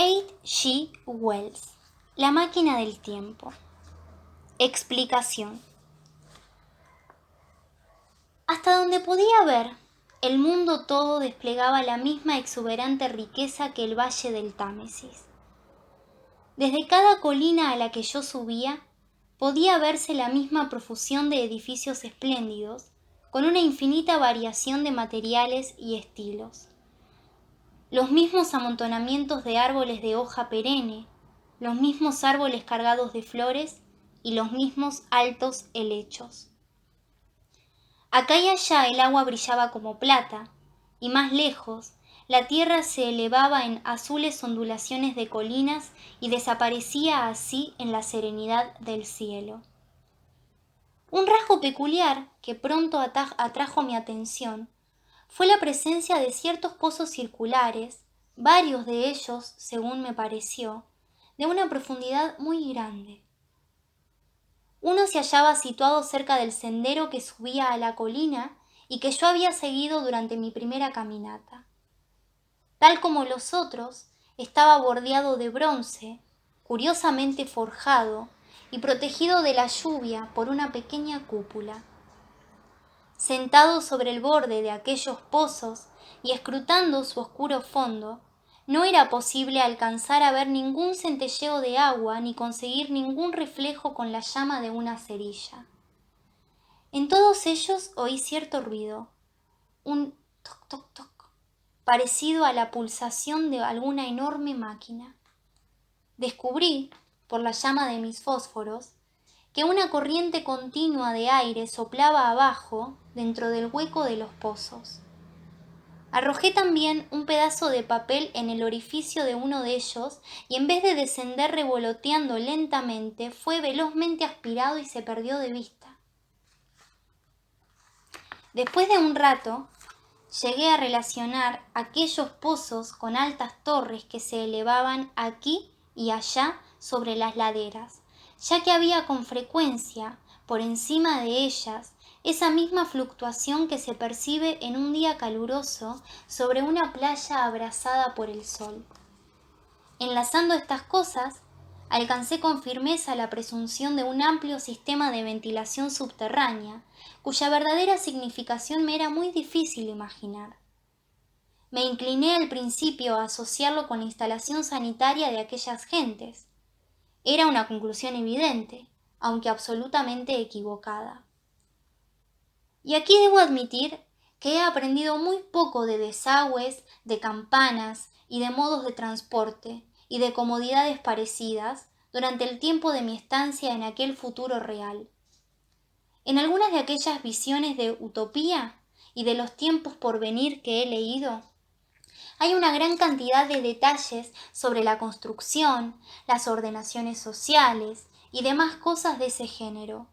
H. G. Wells. La máquina del tiempo. Explicación. Hasta donde podía ver, el mundo todo desplegaba la misma exuberante riqueza que el valle del Támesis. Desde cada colina a la que yo subía, podía verse la misma profusión de edificios espléndidos, con una infinita variación de materiales y estilos. Los mismos amontonamientos de árboles de hoja perenne, los mismos árboles cargados de flores y los mismos altos helechos. Acá y allá el agua brillaba como plata, y más lejos, la tierra se elevaba en azules ondulaciones de colinas y desaparecía así en la serenidad del cielo. Un rasgo peculiar que pronto atrajo mi atención fue la presencia de ciertos pozos circulares, varios de ellos, según me pareció, de una profundidad muy grande. Uno se hallaba situado cerca del sendero que subía a la colina y que yo había seguido durante mi primera caminata. Tal como los otros, estaba bordeado de bronce, curiosamente forjado y protegido de la lluvia por una pequeña cúpula. Sentado sobre el borde de aquellos pozos y escrutando su oscuro fondo, no era posible alcanzar a ver ningún centelleo de agua ni conseguir ningún reflejo con la llama de una cerilla. En todos ellos oí cierto ruido, un toc toc toc, parecido a la pulsación de alguna enorme máquina. Descubrí, por la llama de mis fósforos, que una corriente continua de aire soplaba abajo, dentro del hueco de los pozos. Arrojé también un pedazo de papel en el orificio de uno de ellos y en vez de descender revoloteando lentamente, fue velozmente aspirado y se perdió de vista. Después de un rato, llegué a relacionar aquellos pozos con altas torres que se elevaban aquí y allá sobre las laderas, ya que había con frecuencia, por encima de ellas, esa misma fluctuación que se percibe en un día caluroso sobre una playa abrasada por el sol. Enlazando estas cosas, alcancé con firmeza la presunción de un amplio sistema de ventilación subterránea, cuya verdadera significación me era muy difícil imaginar. Me incliné al principio a asociarlo con la instalación sanitaria de aquellas gentes. Era una conclusión evidente, aunque absolutamente equivocada. Y aquí debo admitir que he aprendido muy poco de desagües, de campanas y de modos de transporte y de comodidades parecidas durante el tiempo de mi estancia en aquel futuro real. En algunas de aquellas visiones de utopía y de los tiempos por venir que he leído, hay una gran cantidad de detalles sobre la construcción, las ordenaciones sociales y demás cosas de ese género.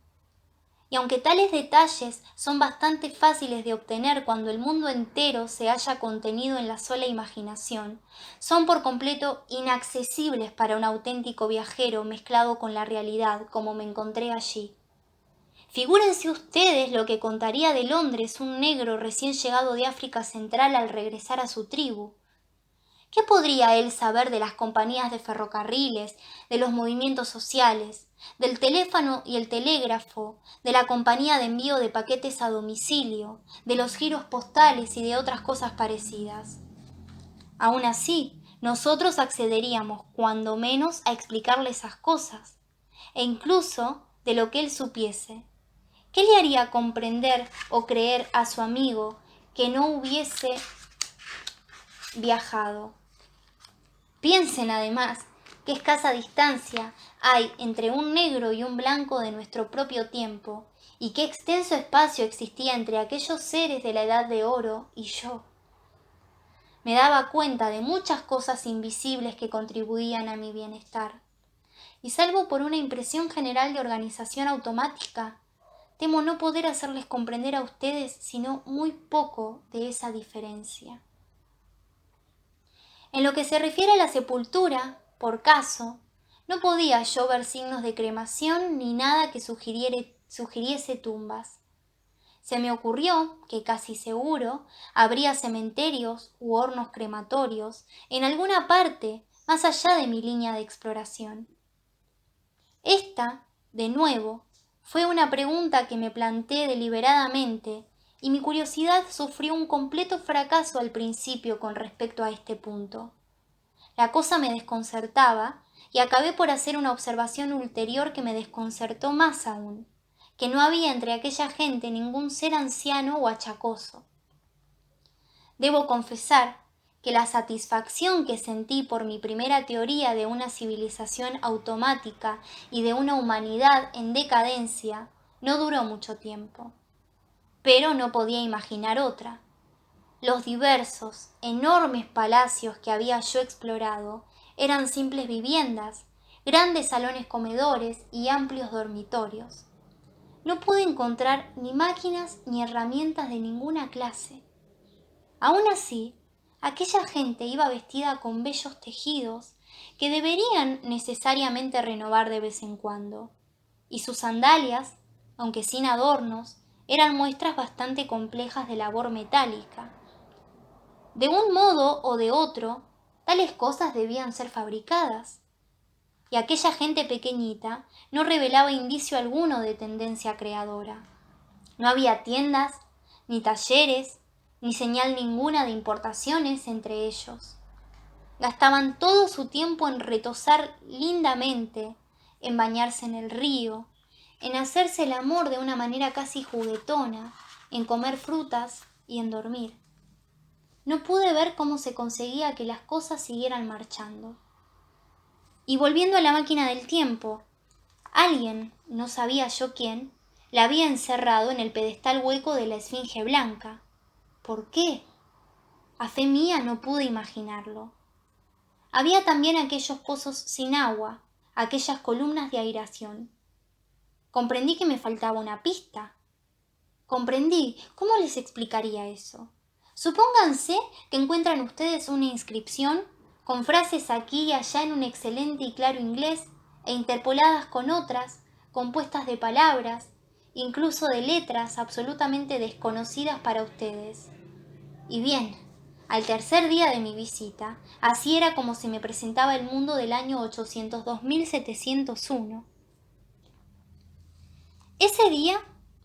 Y aunque tales detalles son bastante fáciles de obtener cuando el mundo entero se haya contenido en la sola imaginación, son por completo inaccesibles para un auténtico viajero mezclado con la realidad como me encontré allí. Figúrense ustedes lo que contaría de Londres un negro recién llegado de África Central al regresar a su tribu. ¿Qué podría él saber de las compañías de ferrocarriles, de los movimientos sociales, del teléfono y el telégrafo, de la compañía de envío de paquetes a domicilio, de los giros postales y de otras cosas parecidas? Aún así, nosotros accederíamos, cuando menos, a explicarle esas cosas, e incluso de lo que él supiese. ¿Qué le haría comprender o creer a su amigo que no hubiese viajado? Piensen además qué escasa distancia hay entre un negro y un blanco de nuestro propio tiempo, y qué extenso espacio existía entre aquellos seres de la edad de oro y yo. Me daba cuenta de muchas cosas invisibles que contribuían a mi bienestar, y salvo por una impresión general de organización automática, temo no poder hacerles comprender a ustedes sino muy poco de esa diferencia. En lo que se refiere a la sepultura, por caso, no podía yo ver signos de cremación ni nada que sugiriese tumbas. Se me ocurrió que casi seguro habría cementerios u hornos crematorios en alguna parte más allá de mi línea de exploración. Esta, de nuevo, fue una pregunta que me planteé deliberadamente y mi curiosidad sufrió un completo fracaso al principio con respecto a este punto. La cosa me desconcertaba y acabé por hacer una observación ulterior que me desconcertó más aún, que no había entre aquella gente ningún ser anciano o achacoso. Debo confesar que la satisfacción que sentí por mi primera teoría de una civilización automática y de una humanidad en decadencia no duró mucho tiempo, pero no podía imaginar otra. Los diversos, enormes palacios que había yo explorado eran simples viviendas, grandes salones comedores y amplios dormitorios. No pude encontrar ni máquinas ni herramientas de ninguna clase. Aún así, aquella gente iba vestida con bellos tejidos que deberían necesariamente renovar de vez en cuando, y sus sandalias, aunque sin adornos, eran muestras bastante complejas de labor metálica. De un modo o de otro, tales cosas debían ser fabricadas, y aquella gente pequeñita no revelaba indicio alguno de tendencia creadora. No había tiendas, ni talleres, ni señal ninguna de importaciones entre ellos. Gastaban todo su tiempo en retozar lindamente, en bañarse en el río, en hacerse el amor de una manera casi juguetona, en comer frutas y en dormir. No pude ver cómo se conseguía que las cosas siguieran marchando. Y volviendo a la máquina del tiempo, alguien, no sabía yo quién, la había encerrado en el pedestal hueco de la Esfinge Blanca. ¿Por qué? A fe mía no pude imaginarlo. Había también aquellos pozos sin agua, aquellas columnas de aireación. Comprendí que me faltaba una pista. Comprendí. ¿Cómo les explicaría eso? Supónganse que encuentran ustedes una inscripción con frases aquí y allá en un excelente y claro inglés e interpoladas con otras, compuestas de palabras, incluso de letras absolutamente desconocidas para ustedes. Y bien, al tercer día de mi visita, así era como se me presentaba el mundo del año 802.701. Ese día,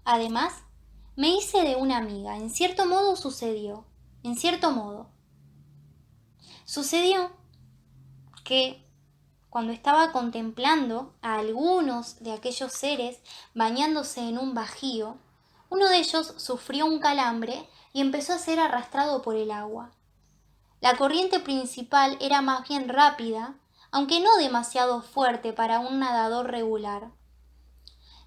además, me hice de una amiga. En cierto modo Sucedió que cuando estaba contemplando a algunos de aquellos seres bañándose en un bajío, uno de ellos sufrió un calambre y empezó a ser arrastrado por el agua. La corriente principal era más bien rápida, aunque no demasiado fuerte para un nadador regular.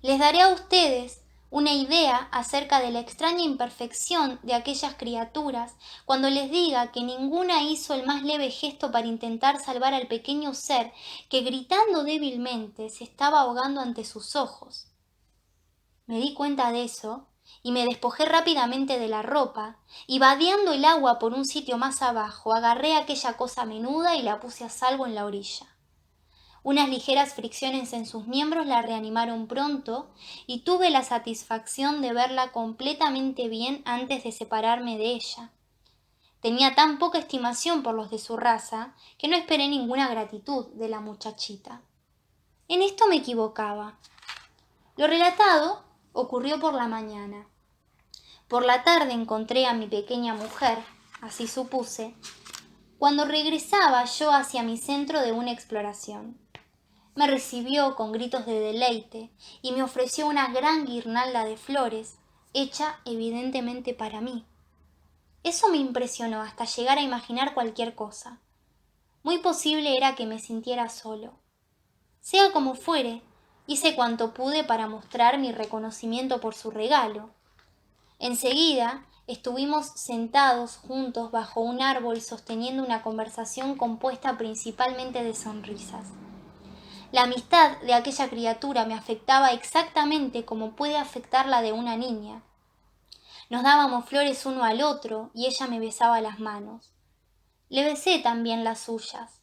Les daré a ustedes una idea acerca de la extraña imperfección de aquellas criaturas cuando les diga que ninguna hizo el más leve gesto para intentar salvar al pequeño ser que gritando débilmente se estaba ahogando ante sus ojos. Me di cuenta de eso y me despojé rápidamente de la ropa y vadeando el agua por un sitio más abajo agarré aquella cosa menuda y la puse a salvo en la orilla. Unas ligeras fricciones en sus miembros la reanimaron pronto y tuve la satisfacción de verla completamente bien antes de separarme de ella. Tenía tan poca estimación por los de su raza que no esperé ninguna gratitud de la muchachita. En esto me equivocaba. Lo relatado ocurrió por la mañana. Por la tarde encontré a mi pequeña mujer, así supuse, cuando regresaba yo hacia mi centro de una exploración. Me recibió con gritos de deleite y me ofreció una gran guirnalda de flores, hecha evidentemente para mí. Eso me impresionó hasta llegar a imaginar cualquier cosa. Muy posible era que me sintiera solo. Sea como fuere, hice cuanto pude para mostrar mi reconocimiento por su regalo. Enseguida estuvimos sentados juntos bajo un árbol sosteniendo una conversación compuesta principalmente de sonrisas. La amistad de aquella criatura me afectaba exactamente como puede afectar la de una niña. Nos dábamos flores uno al otro y ella me besaba las manos. Le besé también las suyas.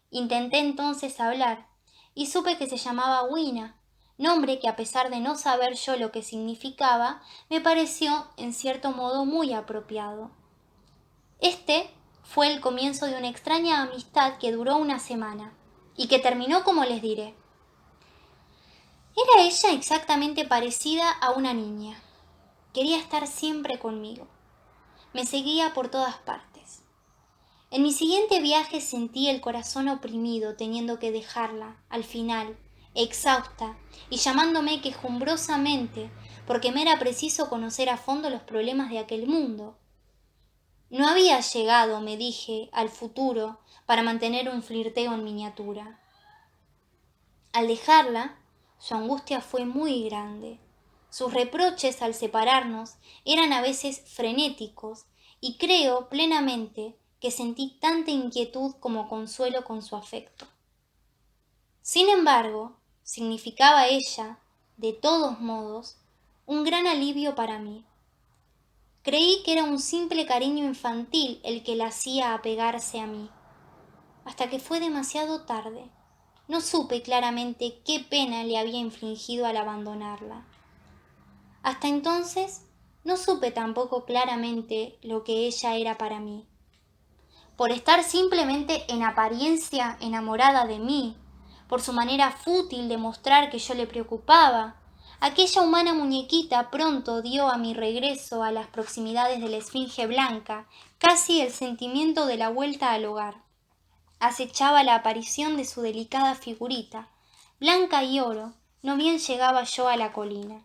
Intenté entonces hablar y supe que se llamaba Wina, nombre que a pesar de no saber yo lo que significaba, me pareció en cierto modo muy apropiado. Este fue el comienzo de una extraña amistad que duró una semana y que terminó como les diré. Era ella exactamente parecida a una niña. Quería estar siempre conmigo. Me seguía por todas partes. En mi siguiente viaje sentí el corazón oprimido teniendo que dejarla, al final, exhausta y llamándome quejumbrosamente porque me era preciso conocer a fondo los problemas de aquel mundo. No había llegado, me dije, al futuro para mantener un flirteo en miniatura. Al dejarla, su angustia fue muy grande. Sus reproches al separarnos eran a veces frenéticos y creo plenamente que sentí tanta inquietud como consuelo con su afecto. Sin embargo, significaba ella, de todos modos, un gran alivio para mí. Creí que era un simple cariño infantil el que la hacía apegarse a mí, hasta que fue demasiado tarde. No supe claramente qué pena le había infligido al abandonarla. Hasta entonces, no supe tampoco claramente lo que ella era para mí. Por estar simplemente en apariencia enamorada de mí, por su manera fútil de mostrar que yo le preocupaba, aquella humana muñequita pronto dio a mi regreso a las proximidades de la Esfinge Blanca casi el sentimiento de la vuelta al hogar. Acechaba la aparición de su delicada figurita, blanca y oro, no bien llegaba yo a la colina.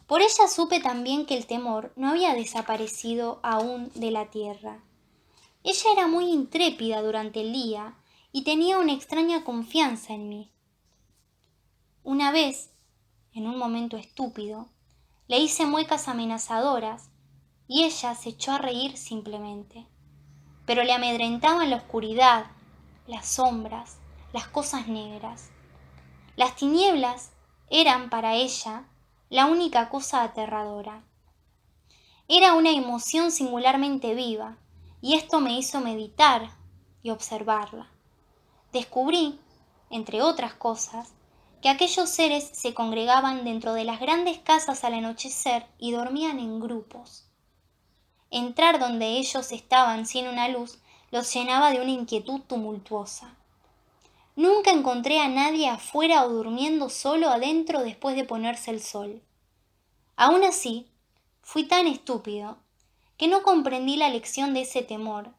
Por ella supe también que el temor no había desaparecido aún de la tierra. Ella era muy intrépida durante el día y tenía una extraña confianza en mí. Una vez, en un momento estúpido, le hice muecas amenazadoras y ella se echó a reír simplemente. Pero le amedrentaban la oscuridad, las sombras, las cosas negras. Las tinieblas eran para ella la única cosa aterradora. Era una emoción singularmente viva, y esto me hizo meditar y observarla. Descubrí, entre otras cosas, que aquellos seres se congregaban dentro de las grandes casas al anochecer y dormían en grupos. Entrar donde ellos estaban sin una luz los llenaba de una inquietud tumultuosa. Nunca encontré a nadie afuera o durmiendo solo adentro después de ponerse el sol. Aún así, fui tan estúpido que no comprendí la lección de ese temor,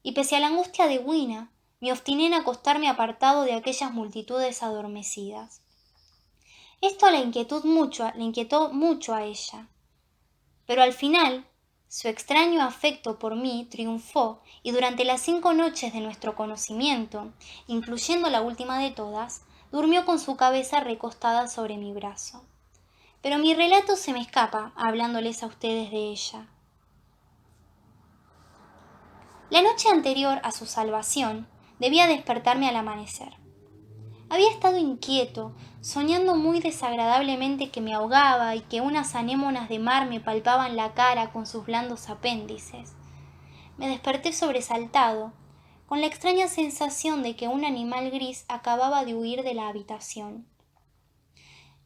y pese a la angustia de Wina, me obstiné en acostarme apartado de aquellas multitudes adormecidas. Esto la inquietó mucho a ella, pero al final su extraño afecto por mí triunfó y durante las 5 noches de nuestro conocimiento, incluyendo la última de todas, durmió con su cabeza recostada sobre mi brazo. Pero mi relato se me escapa hablándoles a ustedes de ella. La noche anterior a su salvación, debía despertarme al amanecer. Había estado inquieto, soñando muy desagradablemente que me ahogaba y que unas anémonas de mar me palpaban la cara con sus blandos apéndices. Me desperté sobresaltado, con la extraña sensación de que un animal gris acababa de huir de la habitación.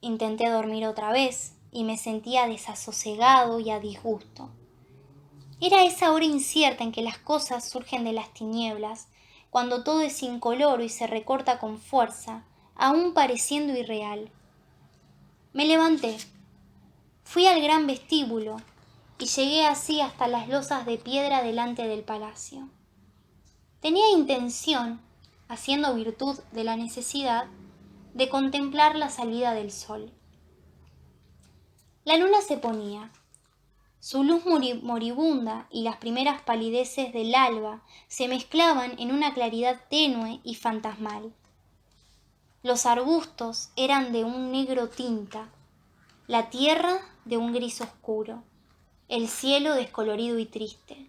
Intenté dormir otra vez y me sentía desasosegado y a disgusto. Era esa hora incierta en que las cosas surgen de las tinieblas, cuando todo es incoloro y se recorta con fuerza, aún pareciendo irreal. Me levanté, fui al gran vestíbulo y llegué así hasta las losas de piedra delante del palacio. Tenía intención, haciendo virtud de la necesidad, de contemplar la salida del sol. La luna se ponía. Su luz moribunda y las primeras palideces del alba se mezclaban en una claridad tenue y fantasmal. Los arbustos eran de un negro tinta, la tierra de un gris oscuro, el cielo descolorido y triste.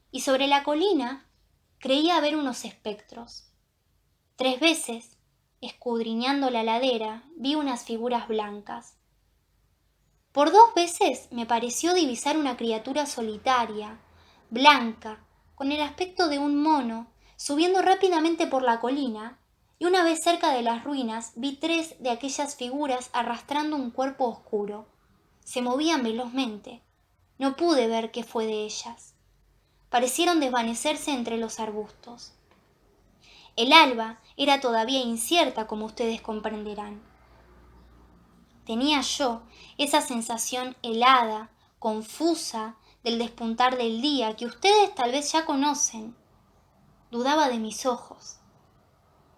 Y sobre la colina creía ver unos espectros. 3 veces, escudriñando la ladera, vi unas figuras blancas. Por 2 veces me pareció divisar una criatura solitaria, blanca, con el aspecto de un mono, subiendo rápidamente por la colina, y una vez cerca de las ruinas vi 3 de aquellas figuras arrastrando un cuerpo oscuro. Se movían velozmente. No pude ver qué fue de ellas. parecieron desvanecerse entre los arbustos. El alba era todavía incierta, como ustedes comprenderán. Tenía yo esa sensación helada, confusa, del despuntar del día que ustedes tal vez ya conocen. Dudaba de mis ojos.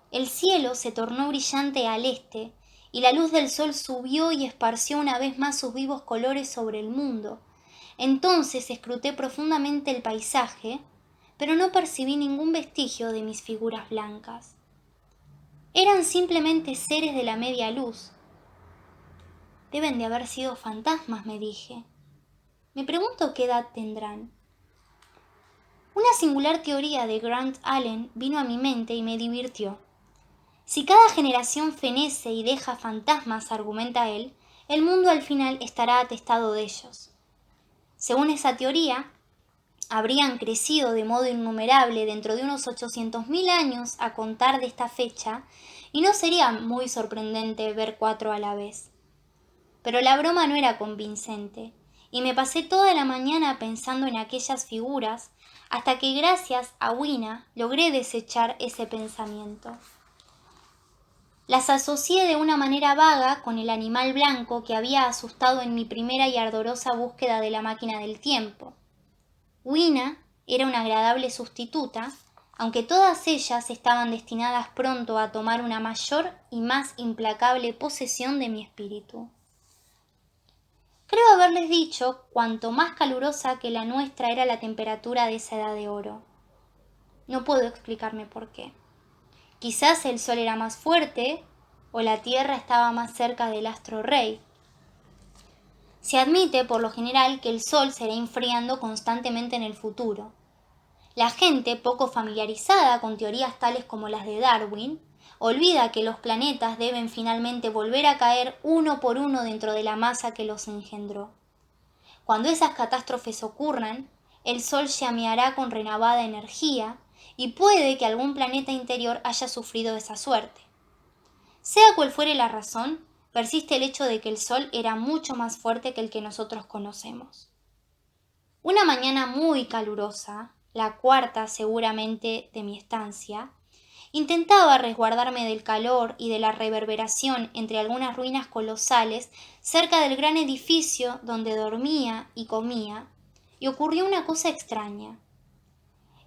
El cielo se tornó brillante al este y la luz del sol subió y esparció una vez más sus vivos colores sobre el mundo. Entonces escruté profundamente el paisaje, pero no percibí ningún vestigio de mis figuras blancas. Eran simplemente seres de la media luz. Deben de haber sido fantasmas, me dije. Me pregunto qué edad tendrán. Una singular teoría de Grant Allen vino a mi mente y me divirtió. Si cada generación fenece y deja fantasmas, argumenta él, el mundo al final estará atestado de ellos. Según esa teoría, habrían crecido de modo innumerable dentro de unos 800.000 años a contar de esta fecha, y no sería muy sorprendente ver 4 a la vez. Pero la broma no era convincente, y me pasé toda la mañana pensando en aquellas figuras, hasta que gracias a Wina logré desechar ese pensamiento. Las asocié de una manera vaga con el animal blanco que había asustado en mi primera y ardorosa búsqueda de la máquina del tiempo. Wina era una agradable sustituta, aunque todas ellas estaban destinadas pronto a tomar una mayor y más implacable posesión de mi espíritu. Creo haberles dicho cuanto más calurosa que la nuestra era la temperatura de esa edad de oro. No puedo explicarme por qué. Quizás el sol era más fuerte o la Tierra estaba más cerca del astro rey. Se admite por lo general que el sol se irá enfriando constantemente en el futuro. La gente poco familiarizada con teorías tales como las de Darwin olvida que los planetas deben finalmente volver a caer uno por uno dentro de la masa que los engendró. Cuando esas catástrofes ocurran, el sol llameará con renovada energía y puede que algún planeta interior haya sufrido esa suerte. Sea cual fuere la razón, persiste el hecho de que el sol era mucho más fuerte que el que nosotros conocemos. Una mañana muy calurosa, la cuarta seguramente de mi estancia, intentaba resguardarme del calor y de la reverberación entre algunas ruinas colosales cerca del gran edificio donde dormía y comía, y ocurrió una cosa extraña.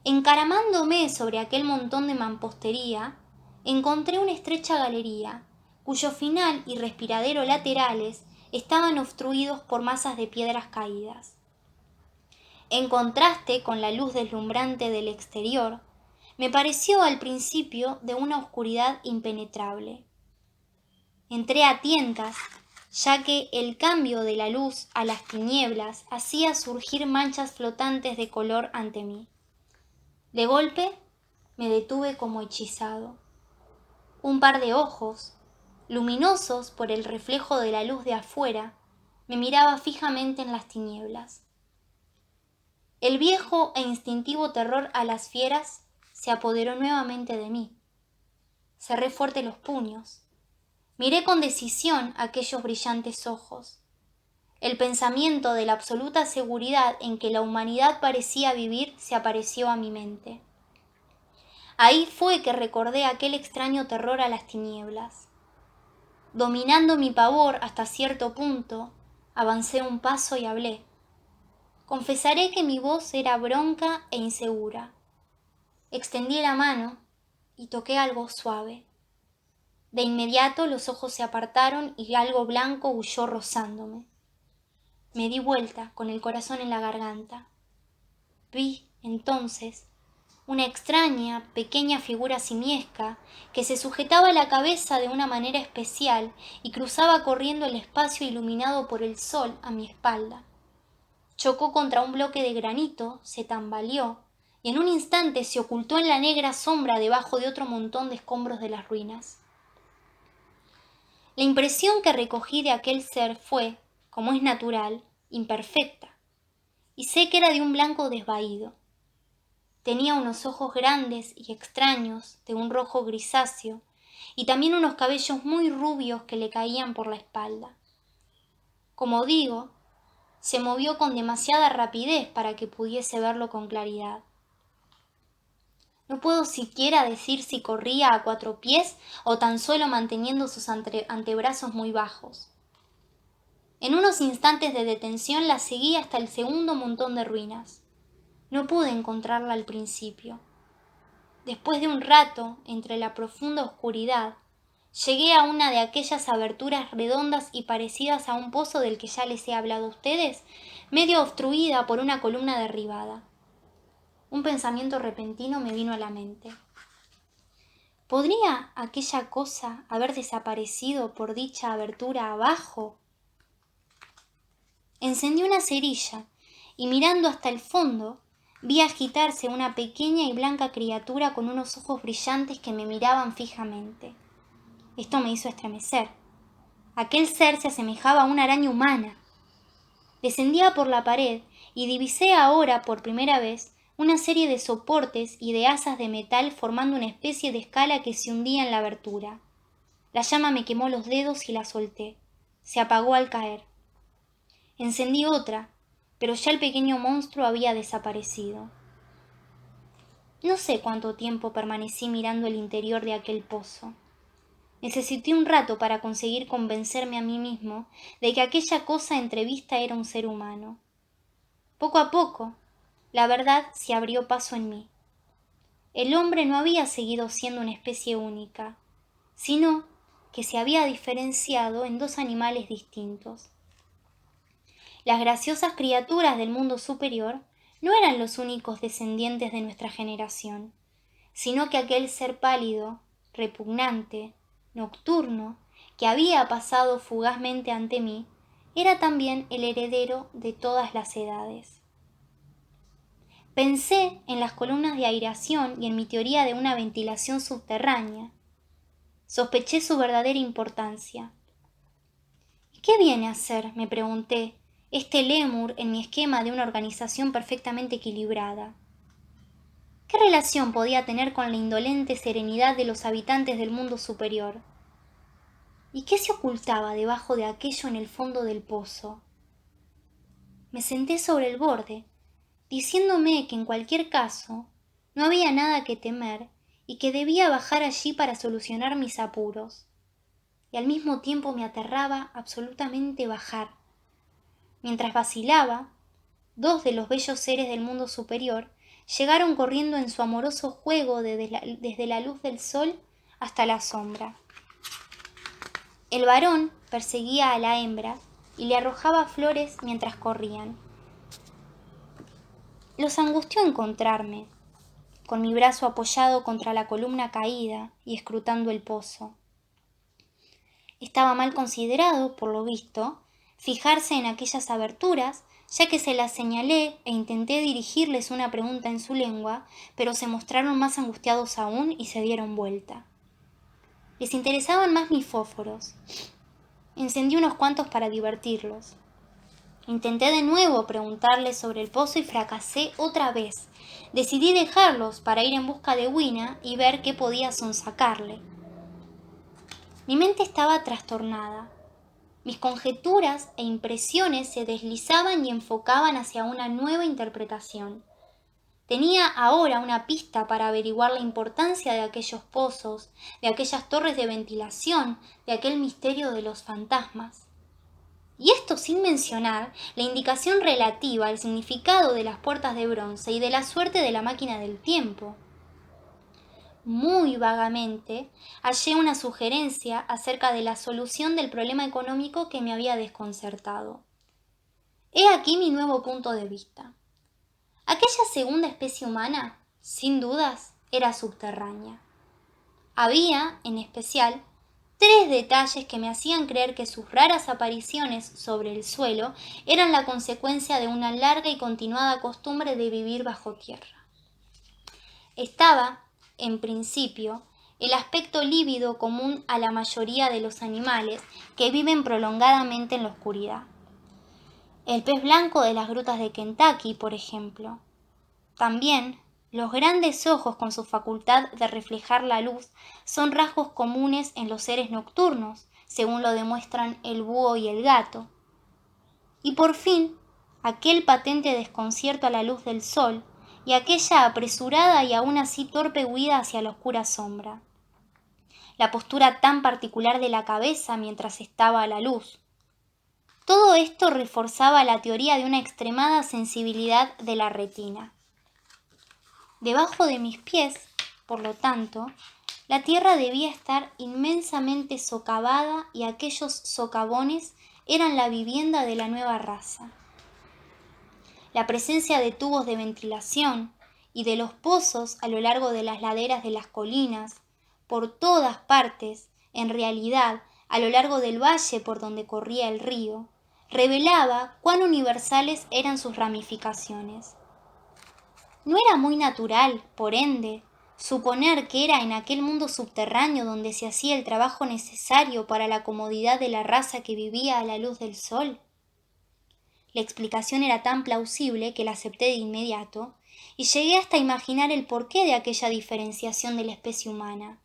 Encaramándome sobre aquel montón de mampostería, encontré una estrecha galería, cuyo final y respiradero laterales estaban obstruidos por masas de piedras caídas. En contraste con la luz deslumbrante del exterior, me pareció al principio de una oscuridad impenetrable. Entré a tientas, ya que el cambio de la luz a las tinieblas hacía surgir manchas flotantes de color ante mí. De golpe me detuve como hechizado. Un par de ojos, luminosos por el reflejo de la luz de afuera, me miraba fijamente en las tinieblas. El viejo e instintivo terror a las fieras se apoderó nuevamente de mí. Cerré fuerte los puños. Miré con decisión aquellos brillantes ojos. El pensamiento de la absoluta seguridad en que la humanidad parecía vivir se apareció a mi mente. Ahí fue que recordé aquel extraño terror a las tinieblas. Dominando mi pavor hasta cierto punto, avancé un paso y hablé. Confesaré que mi voz era bronca e insegura. Extendí la mano y toqué algo suave. De inmediato los ojos se apartaron y algo blanco huyó rozándome. Me di vuelta con el corazón en la garganta. Vi, entonces, una extraña, pequeña figura simiesca que se sujetaba a la cabeza de una manera especial y cruzaba corriendo el espacio iluminado por el sol a mi espalda. Chocó contra un bloque de granito, se tambaleó y en un instante se ocultó en la negra sombra debajo de otro montón de escombros de las ruinas. La impresión que recogí de aquel ser fue, como es natural, imperfecta, y sé que era de un blanco desvaído. Tenía unos ojos grandes y extraños, de un rojo grisáceo, y también unos cabellos muy rubios que le caían por la espalda. Como digo, se movió con demasiada rapidez para que pudiese verlo con claridad. No puedo siquiera decir si corría a 4 pies o tan solo manteniendo sus antebrazos muy bajos. En unos instantes de detención la seguí hasta el segundo montón de ruinas. No pude encontrarla al principio. Después de un rato, entre la profunda oscuridad, llegué a una de aquellas aberturas redondas y parecidas a un pozo del que ya les he hablado a ustedes, medio obstruida por una columna derribada. Un pensamiento repentino me vino a la mente. ¿Podría aquella cosa haber desaparecido por dicha abertura abajo? Encendí una cerilla y mirando hasta el fondo, vi agitarse una pequeña y blanca criatura con unos ojos brillantes que me miraban fijamente. Esto me hizo estremecer. Aquel ser se asemejaba a una araña humana. Descendía por la pared y divisé ahora por primera vez una serie de soportes y de asas de metal formando una especie de escala que se hundía en la abertura. La llama me quemó los dedos y la solté. Se apagó al caer. Encendí otra, pero ya el pequeño monstruo había desaparecido. No sé cuánto tiempo permanecí mirando el interior de aquel pozo. Necesité un rato para conseguir convencerme a mí mismo de que aquella cosa entrevista era un ser humano. Poco a poco, la verdad se abrió paso en mí. El hombre no había seguido siendo una especie única, sino que se había diferenciado en dos animales distintos. Las graciosas criaturas del mundo superior no eran los únicos descendientes de nuestra generación, sino que aquel ser pálido, repugnante, nocturno, que había pasado fugazmente ante mí, era también el heredero de todas las edades. Pensé en las columnas de aireación y en mi teoría de una ventilación subterránea. Sospeché su verdadera importancia. ¿Qué viene a ser?, me pregunté, este lémur en mi esquema de una organización perfectamente equilibrada. ¿Qué relación podía tener con la indolente serenidad de los habitantes del mundo superior? ¿Y qué se ocultaba debajo de aquello en el fondo del pozo? Me senté sobre el borde, diciéndome que en cualquier caso no había nada que temer y que debía bajar allí para solucionar mis apuros. Y al mismo tiempo me aterraba absolutamente bajar. Mientras vacilaba, dos de los bellos seres del mundo superior llegaron corriendo en su amoroso juego desde la luz del sol hasta la sombra. El varón perseguía a la hembra y le arrojaba flores mientras corrían. Los angustió encontrarme, con mi brazo apoyado contra la columna caída y escrutando el pozo. Estaba mal considerado, por lo visto, fijarse en aquellas aberturas, ya que se las señalé e intenté dirigirles una pregunta en su lengua, pero se mostraron más angustiados aún y se dieron vuelta. Les interesaban más mis fósforos. Encendí unos cuantos para divertirlos. Intenté de nuevo preguntarles sobre el pozo y fracasé otra vez. Decidí dejarlos para ir en busca de Wina y ver qué podía sonsacarle. Mi mente estaba trastornada. Mis conjeturas e impresiones se deslizaban y enfocaban hacia una nueva interpretación. Tenía ahora una pista para averiguar la importancia de aquellos pozos, de aquellas torres de ventilación, de aquel misterio de los fantasmas. Y esto sin mencionar la indicación relativa al significado de las puertas de bronce y de la suerte de la máquina del tiempo. Muy vagamente hallé una sugerencia acerca de la solución del problema económico que me había desconcertado. He aquí mi nuevo punto de vista. Aquella segunda especie humana, sin dudas, era subterránea. Había, en especial, 3 detalles que me hacían creer que sus raras apariciones sobre el suelo eran la consecuencia de una larga y continuada costumbre de vivir bajo tierra. Estaba, en principio, el aspecto lívido común a la mayoría de los animales que viven prolongadamente en la oscuridad. El pez blanco de las grutas de Kentucky, por ejemplo. También, los grandes ojos con su facultad de reflejar la luz son rasgos comunes en los seres nocturnos, según lo demuestran el búho y el gato. Y por fin, aquel patente desconcierto a la luz del sol y aquella apresurada y aún así torpe huida hacia la oscura sombra. La postura tan particular de la cabeza mientras estaba a la luz. Todo esto reforzaba la teoría de una extremada sensibilidad de la retina. Debajo de mis pies, por lo tanto, la tierra debía estar inmensamente socavada y aquellos socavones eran la vivienda de la nueva raza. La presencia de tubos de ventilación y de los pozos a lo largo de las laderas de las colinas, por todas partes, en realidad, a lo largo del valle por donde corría el río, revelaba cuán universales eran sus ramificaciones. ¿No era muy natural, por ende, suponer que era en aquel mundo subterráneo donde se hacía el trabajo necesario para la comodidad de la raza que vivía a la luz del sol? La explicación era tan plausible que la acepté de inmediato y llegué hasta a imaginar el porqué de aquella diferenciación de la especie humana.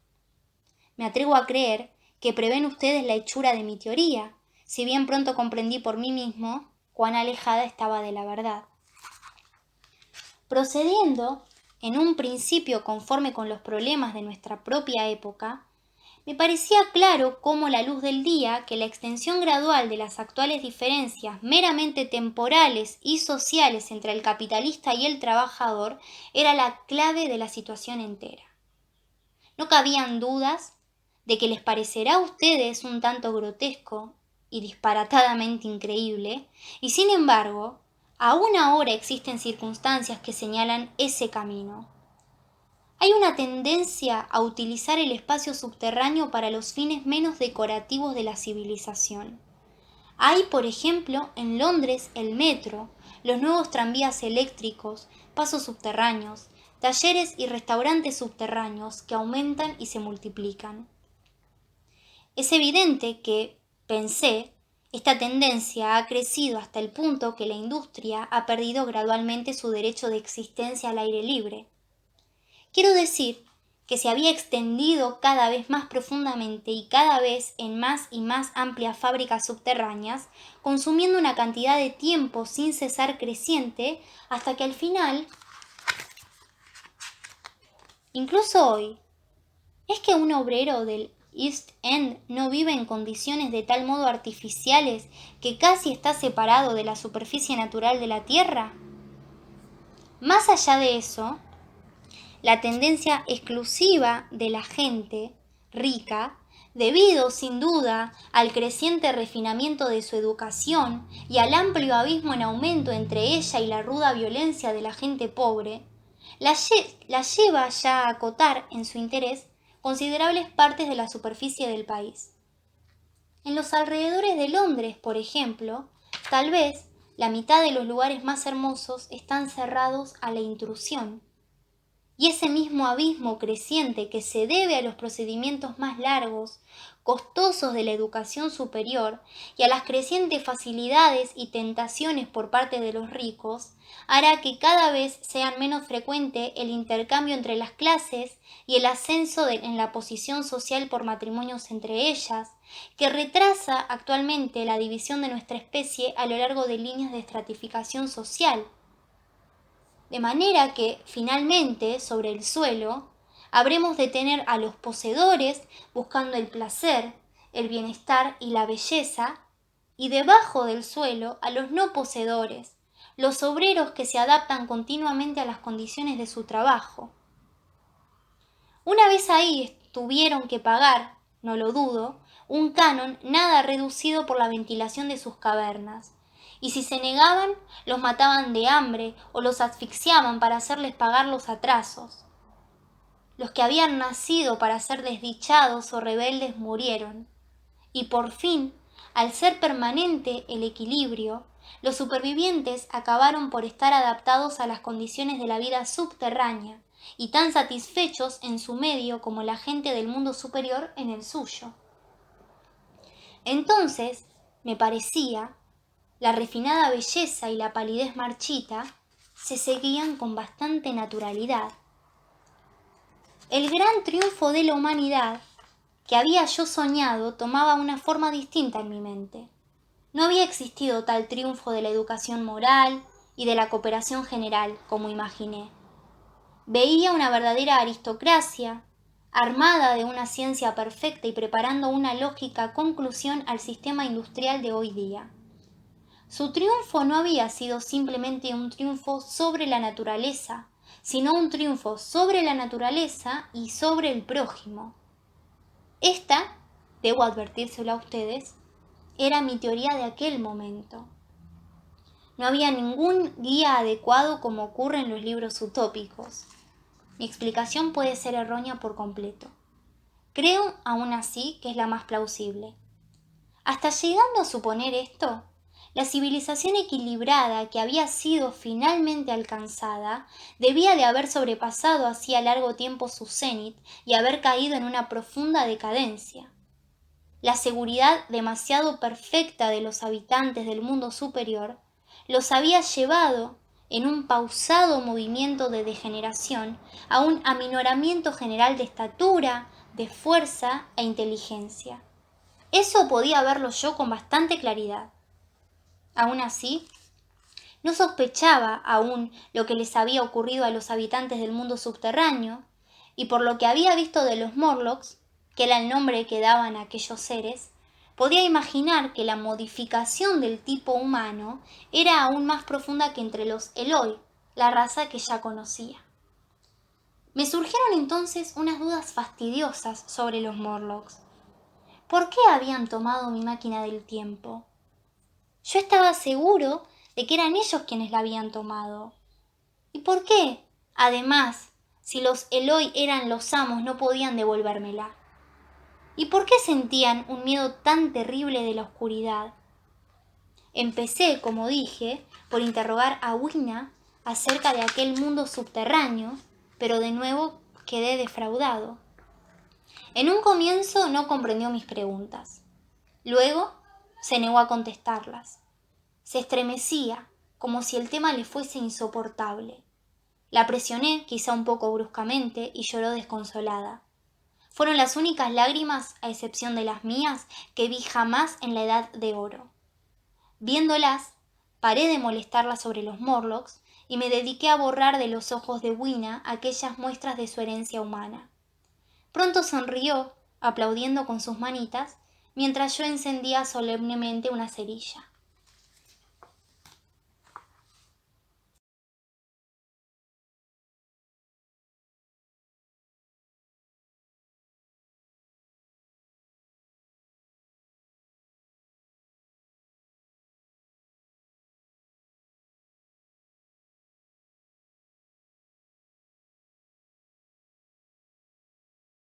Me atrevo a creer que prevén ustedes la hechura de mi teoría, si bien pronto comprendí por mí mismo cuán alejada estaba de la verdad. Procediendo, en un principio conforme con los problemas de nuestra propia época, me parecía claro cómo la luz del día, que la extensión gradual de las actuales diferencias meramente temporales y sociales entre el capitalista y el trabajador era la clave de la situación entera. No cabían dudas de que les parecerá a ustedes un tanto grotesco y disparatadamente increíble, y sin embargo, aún ahora existen circunstancias que señalan ese camino. Hay una tendencia a utilizar el espacio subterráneo para los fines menos decorativos de la civilización. Hay, por ejemplo, en Londres el metro, los nuevos tranvías eléctricos, pasos subterráneos, talleres y restaurantes subterráneos que aumentan y se multiplican. Es evidente que, pensé, esta tendencia ha crecido hasta el punto que la industria ha perdido gradualmente su derecho de existencia al aire libre. Quiero decir que se había extendido cada vez más profundamente y cada vez en más y más amplias fábricas subterráneas, consumiendo una cantidad de tiempo sin cesar creciente, hasta que al final, incluso hoy, ¿es que un obrero del East End no vive en condiciones de tal modo artificiales que casi está separado de la superficie natural de la Tierra? Más allá de eso, la tendencia exclusiva de la gente rica, debido sin duda al creciente refinamiento de su educación y al amplio abismo en aumento entre ella y la ruda violencia de la gente pobre, la lleva ya a acotar en su interés considerables partes de la superficie del país. En los alrededores de Londres, por ejemplo, tal vez la mitad de los lugares más hermosos están cerrados a la intrusión. Y ese mismo abismo creciente que se debe a los procedimientos más largos, costosos de la educación superior y a las crecientes facilidades y tentaciones por parte de los ricos, hará que cada vez sea menos frecuente el intercambio entre las clases y el ascenso en la posición social por matrimonios entre ellas, que retrasa actualmente la división de nuestra especie a lo largo de líneas de estratificación social. De manera que, finalmente, sobre el suelo, habremos de tener a los poseedores buscando el placer, el bienestar y la belleza, y debajo del suelo a los no poseedores, los obreros que se adaptan continuamente a las condiciones de su trabajo. Una vez ahí tuvieron que pagar, no lo dudo, un canon nada reducido por la ventilación de sus cavernas, y si se negaban, los mataban de hambre o los asfixiaban para hacerles pagar los atrasos. Los que habían nacido para ser desdichados o rebeldes murieron, y por fin, al ser permanente el equilibrio, los supervivientes acabaron por estar adaptados a las condiciones de la vida subterránea y tan satisfechos en su medio como la gente del mundo superior en el suyo. Entonces, me parecía, la refinada belleza y la palidez marchita se seguían con bastante naturalidad. El gran triunfo de la humanidad que había yo soñado tomaba una forma distinta en mi mente. No había existido tal triunfo de la educación moral y de la cooperación general como imaginé. Veía una verdadera aristocracia, armada de una ciencia perfecta y preparando una lógica conclusión al sistema industrial de hoy día. Su triunfo no había sido simplemente un triunfo sobre la naturaleza, sino un triunfo sobre la naturaleza y sobre el prójimo. Esta, debo advertírselo a ustedes, era mi teoría de aquel momento. No había ningún guía adecuado como ocurre en los libros utópicos. Mi explicación puede ser errónea por completo. Creo, aún así, que es la más plausible. Hasta llegando a suponer esto, la civilización equilibrada que había sido finalmente alcanzada debía de haber sobrepasado hacía largo tiempo su cenit y haber caído en una profunda decadencia. La seguridad demasiado perfecta de los habitantes del mundo superior los había llevado, en un pausado movimiento de degeneración, a un aminoramiento general de estatura, de fuerza e inteligencia. Eso podía verlo yo con bastante claridad. Aún así, no sospechaba aún lo que les había ocurrido a los habitantes del mundo subterráneo, y por lo que había visto de los Morlocks, que era el nombre que daban a aquellos seres, podía imaginar que la modificación del tipo humano era aún más profunda que entre los Eloi, la raza que ya conocía. Me surgieron entonces unas dudas fastidiosas sobre los Morlocks. ¿Por qué habían tomado mi máquina del tiempo? Yo estaba seguro de que eran ellos quienes la habían tomado. ¿Y por qué? Además, si los Eloi eran los amos, no podían devolvérmela. ¿Y por qué sentían un miedo tan terrible de la oscuridad? Empecé, como dije, por interrogar a Wina acerca de aquel mundo subterráneo, pero de nuevo quedé defraudado. En un comienzo no comprendió mis preguntas. Luego se negó a contestarlas. Se estremecía, como si el tema le fuese insoportable. La presioné, quizá un poco bruscamente, y lloró desconsolada. Fueron las únicas lágrimas, a excepción de las mías, que vi jamás en la Edad de Oro. Viéndolas, paré de molestarla sobre los Morlocks y me dediqué a borrar de los ojos de Wina aquellas muestras de su herencia humana. Pronto sonrió, aplaudiendo con sus manitas, mientras yo encendía solemnemente una cerilla.